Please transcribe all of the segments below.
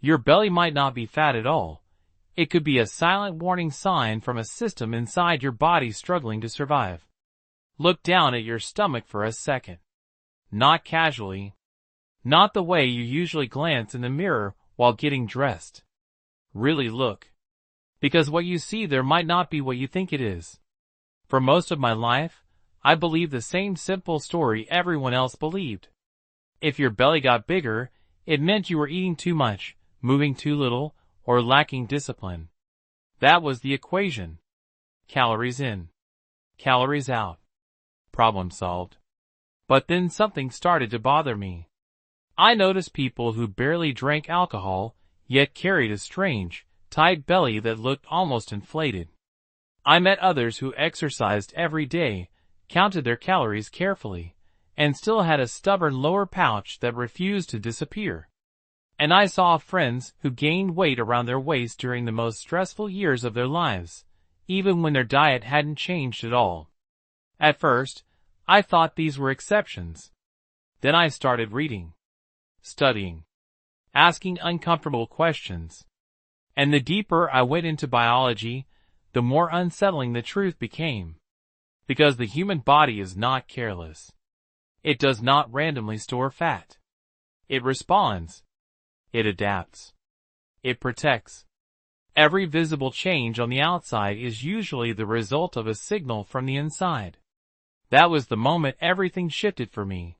Your belly might not be fat at all. It could be a silent warning sign from a system inside your body struggling to survive. Look down at your stomach for a second. Not casually. Not the way you usually glance in the mirror while getting dressed. Really look. Because what you see there might not be what you think it is. For most of my life, I believed the same simple story everyone else believed. If your belly got bigger, it meant you were eating too much, moving too little, or lacking discipline. That was the equation. Calories in. Calories out. Problem solved. But then something started to bother me. I noticed people who barely drank alcohol, yet carried a strange, tight belly that looked almost inflated. I met others who exercised every day, counted their calories carefully, and still had a stubborn lower pouch that refused to disappear. And I saw friends who gained weight around their waist during the most stressful years of their lives, even when their diet hadn't changed at all. At first, I thought these were exceptions. Then I started reading, studying, asking uncomfortable questions. And the deeper I went into biology, the more unsettling the truth became. Because the human body is not careless. It does not randomly store fat. It responds. It adapts. It protects. Every visible change on the outside is usually the result of a signal from the inside. That was the moment everything shifted for me.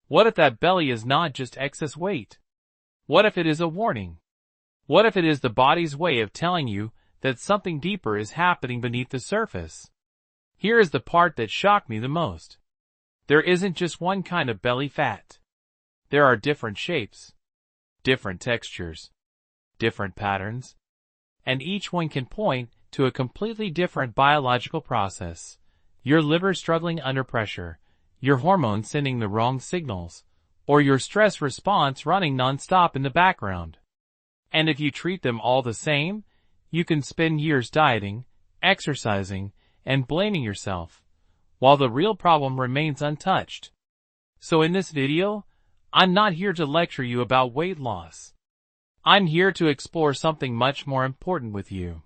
What if that belly is not just excess weight? What if it is a warning? What if it is the body's way of telling you that something deeper is happening beneath the surface? Here is the part that shocked me the most. There isn't just one kind of belly fat. There are different shapes, different textures, different patterns, and each one can point to a completely different biological process. Your liver struggling under pressure, your hormones sending the wrong signals, or your stress response running nonstop in the background. And if you treat them all the same, you can spend years dieting, exercising, and blaming yourself, while the real problem remains untouched. So in this video, I'm not here to lecture you about weight loss. I'm here to explore something much more important with you.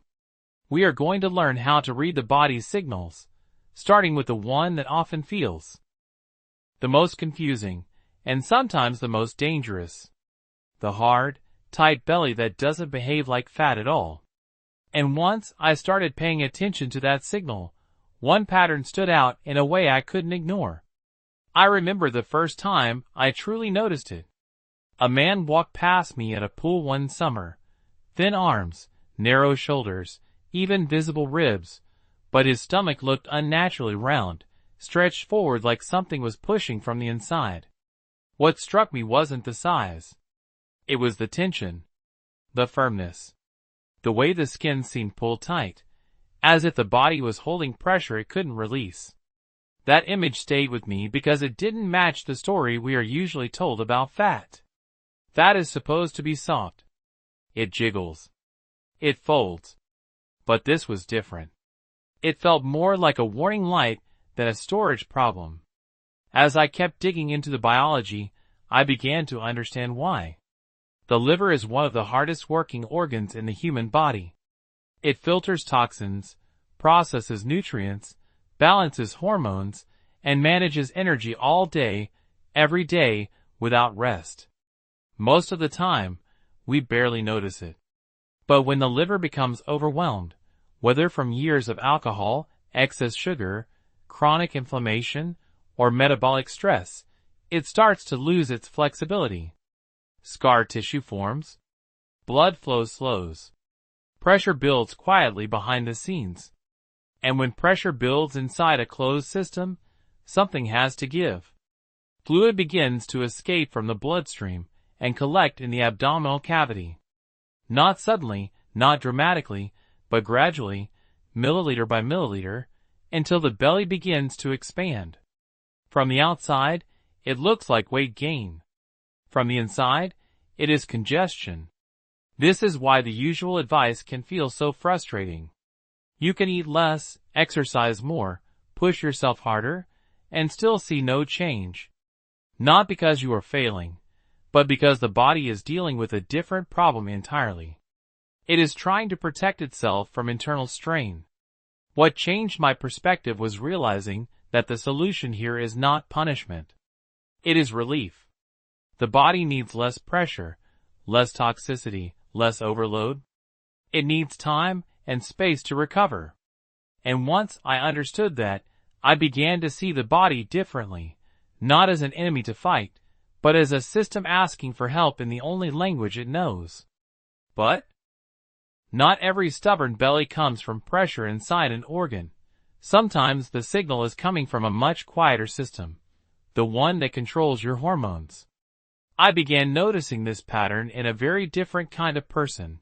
We are going to learn how to read the body's signals, starting with the one that often feels the most confusing, and sometimes the most dangerous. The hard, tight belly that doesn't behave like fat at all. And once I started paying attention to that signal, one pattern stood out in a way I couldn't ignore. I remember the first time I truly noticed it. A man walked past me at a pool one summer. Thin arms, narrow shoulders, even visible ribs, but his stomach looked unnaturally round, stretched forward like something was pushing from the inside. What struck me wasn't the size. It was the tension, the firmness, the way the skin seemed pulled tight, as if the body was holding pressure it couldn't release. That image stayed with me because it didn't match the story we are usually told about fat. Fat is supposed to be soft. It jiggles. It folds. But this was different. It felt more like a warning light than a storage problem. As I kept digging into the biology, I began to understand why. The liver is one of the hardest working organs in the human body. It filters toxins, processes nutrients, balances hormones, and manages energy all day, every day, without rest. Most of the time, we barely notice it. But when the liver becomes overwhelmed, whether from years of alcohol, excess sugar, chronic inflammation, or metabolic stress, it starts to lose its flexibility. Scar tissue forms. Blood flow slows. Pressure builds quietly behind the scenes. And when pressure builds inside a closed system, something has to give. Fluid begins to escape from the bloodstream and collect in the abdominal cavity. Not suddenly, not dramatically, but gradually, milliliter by milliliter, until the belly begins to expand. From the outside, it looks like weight gain. From the inside, it is congestion. This is why the usual advice can feel so frustrating. You can eat less, exercise more, push yourself harder, and still see no change. Not because you are failing, but because the body is dealing with a different problem entirely. It is trying to protect itself from internal strain. What changed my perspective was realizing that the solution here is not punishment. It is relief. The body needs less pressure, less toxicity, less overload. It needs time and space to recover. And once I understood that, I began to see the body differently, not as an enemy to fight, but as a system asking for help in the only language it knows. But not every stubborn belly comes from pressure inside an organ. Sometimes the signal is coming from a much quieter system, the one that controls your hormones. I began noticing this pattern in a very different kind of person.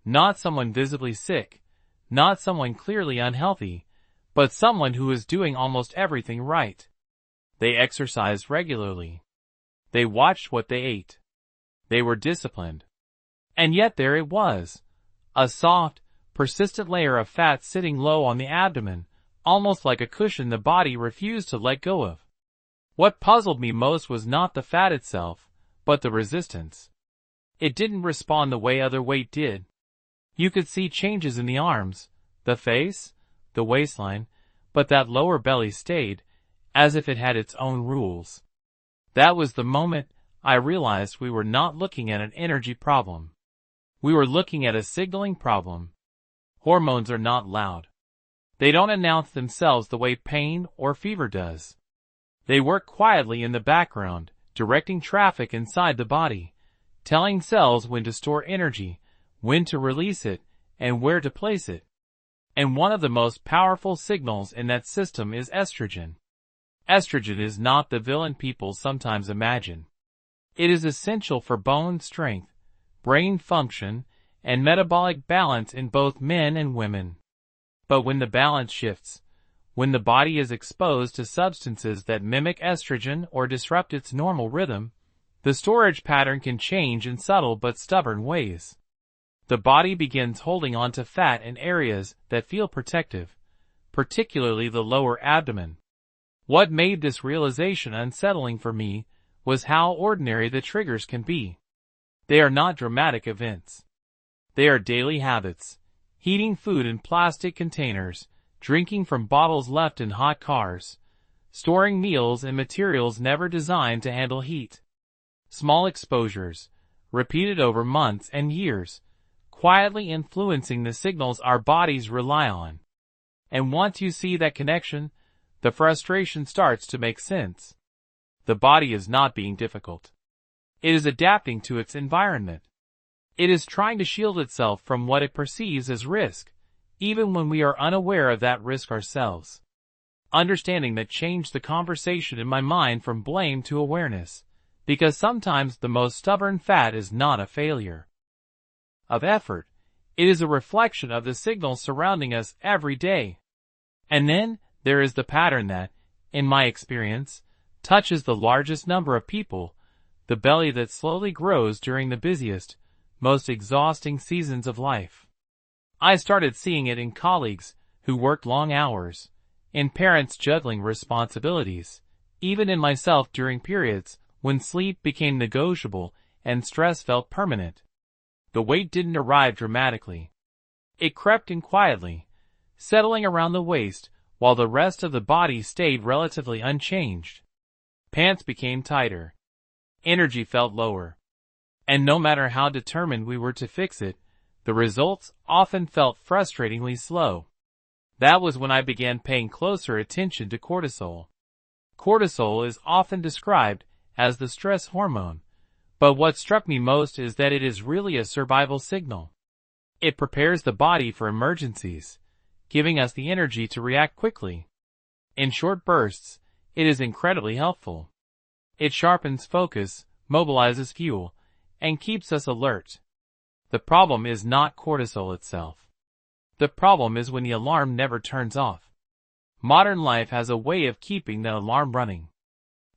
Not someone visibly sick, not someone clearly unhealthy, but someone who is doing almost everything right. They exercised regularly. They watched what they ate. They were disciplined. And yet there it was, a soft, persistent layer of fat sitting low on the abdomen, almost like a cushion the body refused to let go of. What puzzled me most was not the fat itself, but the resistance. It didn't respond the way other weight did. You could see changes in the arms, the face, the waistline, but that lower belly stayed, as if it had its own rules. That was the moment I realized we were not looking at an energy problem. We were looking at a signaling problem. Hormones are not loud. They don't announce themselves the way pain or fever does. They work quietly in the background, directing traffic inside the body, telling cells when to store energy, when to release it, and where to place it. And one of the most powerful signals in that system is estrogen. Estrogen is not the villain people sometimes imagine. It is essential for bone strength, brain function, and metabolic balance in both men and women. But when the balance shifts, when the body is exposed to substances that mimic estrogen or disrupt its normal rhythm, the storage pattern can change in subtle but stubborn ways. The body begins holding on to fat in areas that feel protective, particularly the lower abdomen. What made this realization unsettling for me was how ordinary the triggers can be. They are not dramatic events. They are daily habits: heating food in plastic containers, drinking from bottles left in hot cars, storing meals in materials never designed to handle heat. Small exposures, repeated over months and years, quietly influencing the signals our bodies rely on. And once you see that connection, the frustration starts to make sense. The body is not being difficult. It is adapting to its environment. It is trying to shield itself from what it perceives as risk, even when we are unaware of that risk ourselves. Understanding that changed the conversation in my mind from blame to awareness, because sometimes the most stubborn fat is not a failure of effort. It is a reflection of the signals surrounding us every day. And then there is the pattern that, in my experience, touches the largest number of people, the belly that slowly grows during the busiest, most exhausting seasons of life. I started seeing it in colleagues who worked long hours, in parents juggling responsibilities, even in myself during periods when sleep became negotiable and stress felt permanent. The weight didn't arrive dramatically. It crept in quietly, settling around the waist while the rest of the body stayed relatively unchanged. Pants became tighter. Energy felt lower. And no matter how determined we were to fix it, the results often felt frustratingly slow. That was when I began paying closer attention to cortisol. Cortisol is often described as the stress hormone, but what struck me most is that it is really a survival signal. It prepares the body for emergencies, giving us the energy to react quickly. In short bursts, it is incredibly helpful. It sharpens focus, mobilizes fuel, and keeps us alert. The problem is not cortisol itself. The problem is when the alarm never turns off. Modern life has a way of keeping the alarm running.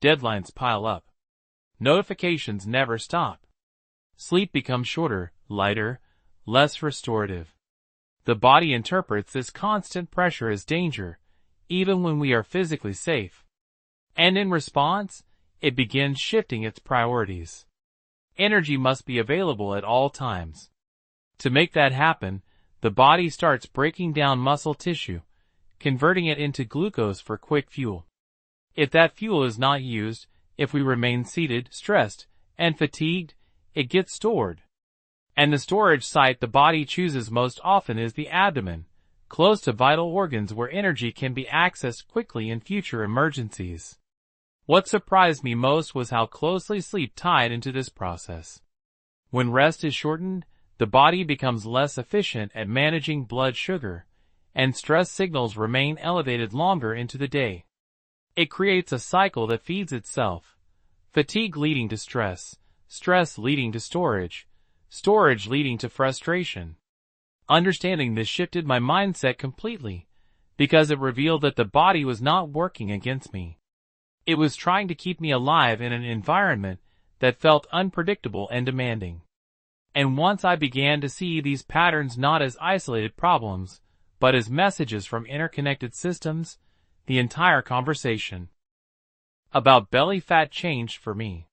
Deadlines pile up. Notifications never stop. Sleep becomes shorter, lighter, less restorative. The body interprets this constant pressure as danger, even when we are physically safe. And in response, it begins shifting its priorities. Energy must be available at all times. To make that happen, the body starts breaking down muscle tissue, converting it into glucose for quick fuel. If that fuel is not used, if we remain seated, stressed, and fatigued, it gets stored. And the storage site the body chooses most often is the abdomen, close to vital organs where energy can be accessed quickly in future emergencies. What surprised me most was how closely sleep tied into this process. When rest is shortened, the body becomes less efficient at managing blood sugar, and stress signals remain elevated longer into the day. It creates a cycle that feeds itself. Fatigue leading to stress, stress leading to storage, storage leading to frustration. Understanding this shifted my mindset completely, because it revealed that the body was not working against me. It was trying to keep me alive in an environment that felt unpredictable and demanding. And once I began to see these patterns not as isolated problems, but as messages from interconnected systems, the entire conversation about belly fat changed for me.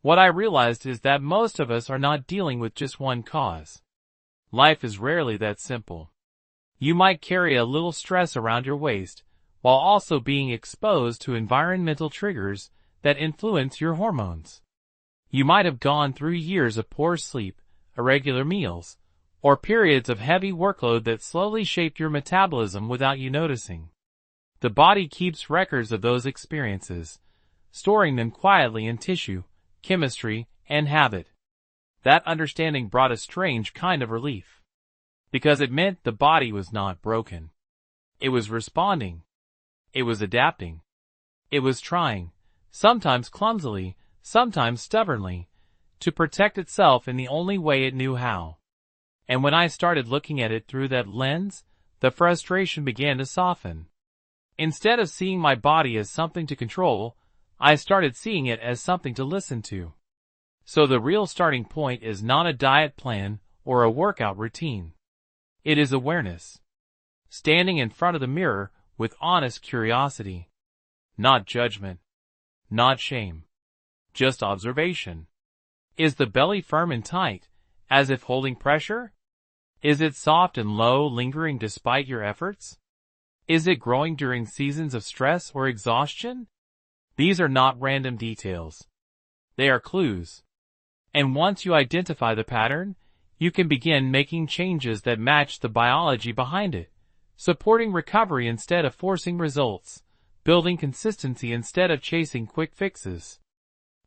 What I realized is that most of us are not dealing with just one cause. Life is rarely that simple. You might carry a little stress around your waist, while also being exposed to environmental triggers that influence your hormones. You might have gone through years of poor sleep, irregular meals, or periods of heavy workload that slowly shaped your metabolism without you noticing. The body keeps records of those experiences, storing them quietly in tissue, chemistry, and habit. That understanding brought a strange kind of relief, because it meant the body was not broken. It was responding. It was adapting. It was trying, sometimes clumsily, sometimes stubbornly, to protect itself in the only way it knew how. And when I started looking at it through that lens, the frustration began to soften. Instead of seeing my body as something to control, I started seeing it as something to listen to. So the real starting point is not a diet plan or a workout routine. It is awareness. Standing in front of the mirror with honest curiosity. Not judgment. Not shame. Just observation. Is the belly firm and tight, as if holding pressure? Is it soft and low, lingering despite your efforts? Is it growing during seasons of stress or exhaustion? These are not random details. They are clues. And once you identify the pattern, you can begin making changes that match the biology behind it, supporting recovery instead of forcing results, building consistency instead of chasing quick fixes.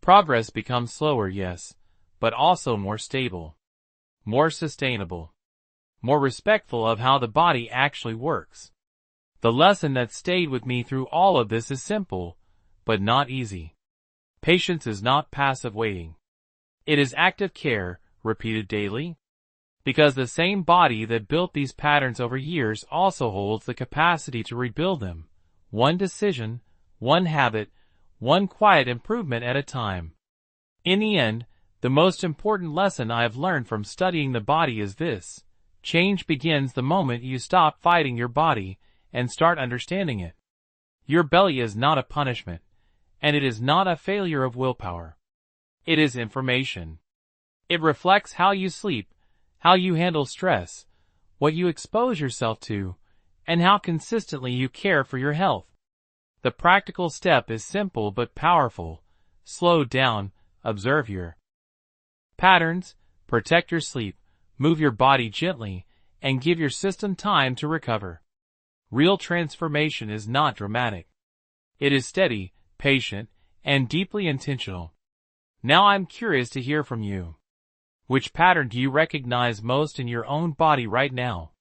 Progress becomes slower, yes, but also more stable, more sustainable, more respectful of how the body actually works. The lesson that stayed with me through all of this is simple, but not easy. Patience is not passive waiting. It is active care, repeated daily. Because the same body that built these patterns over years also holds the capacity to rebuild them, one decision, one habit, one quiet improvement at a time. In the end, the most important lesson I have learned from studying the body is this: change begins the moment you stop fighting your body and start understanding it. Your belly is not a punishment, and it is not a failure of willpower. It is information. It reflects how you sleep, how you handle stress, what you expose yourself to, and how consistently you care for your health. The practical step is simple but powerful. Slow down, observe your patterns, protect your sleep, move your body gently, and give your system time to recover. Real transformation is not dramatic. It is steady, patient, and deeply intentional. Now I'm curious to hear from you. Which pattern do you recognize most in your own body right now?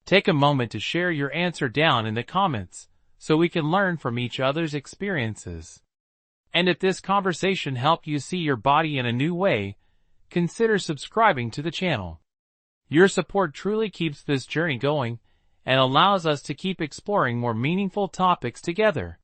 Take a moment to share your answer down in the comments, so we can learn from each other's experiences. And if this conversation helped you see your body in a new way, consider subscribing to the channel. Your support truly keeps this journey going and allows us to keep exploring more meaningful topics together.